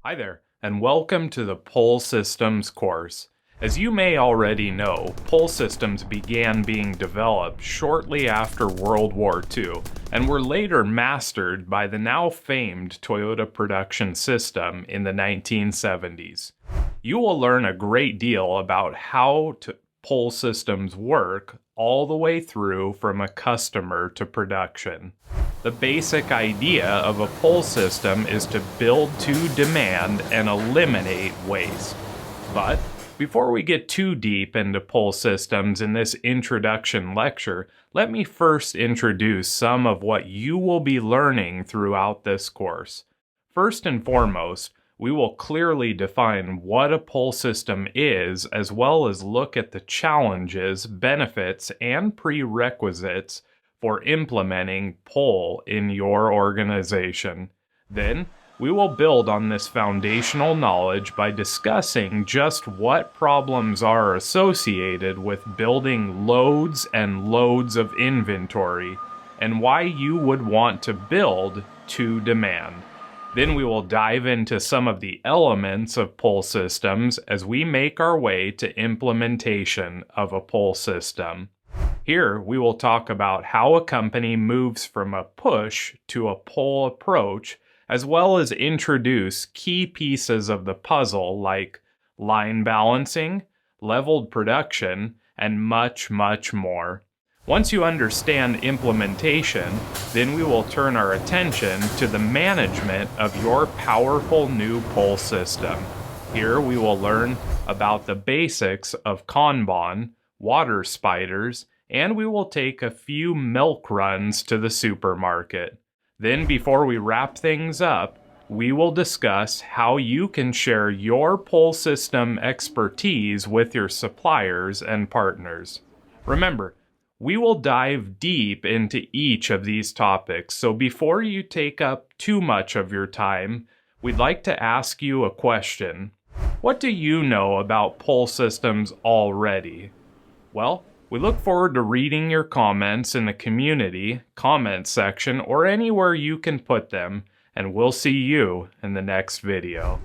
Hi there, and welcome to the Pull Systems course. As you may already know, pull systems began being developed shortly after World War II, and were later mastered by the now famed Toyota Production System in the 1970s. You will learn a great deal about how pull systems work all the way through from a customer to production. The basic idea of a pull system is to build to demand and eliminate waste. But before we get too deep into pull systems in this introduction lecture, let me first introduce some of what you will be learning throughout this course. First and foremost, we will clearly define what a pull system is, as well as look at the challenges, benefits, and prerequisites for implementing pull in your organization. Then, we will build on this foundational knowledge by discussing just what problems are associated with building loads and loads of inventory, and why you would want to build to demand. Then we will dive into some of the elements of pull systems as we make our way to implementation of a pull system. Here, we will talk about how a company moves from a push to a pull approach, as well as introduce key pieces of the puzzle like line balancing, leveled production, and much, much more. Once you understand implementation, then we will turn our attention to the management of your powerful new pull system. Here we will learn about the basics of Kanban, water spiders, and we will take a few milk runs to the supermarket. Then, before we wrap things up, we will discuss how you can share your pull system expertise with your suppliers and partners. Remember, we will dive deep into each of these topics, so before you take up too much of your time, we'd like to ask you a question. What do you know about pull systems already? Well, we look forward to reading your comments in the community comment section or anywhere you can put them, and we'll see you in the next video.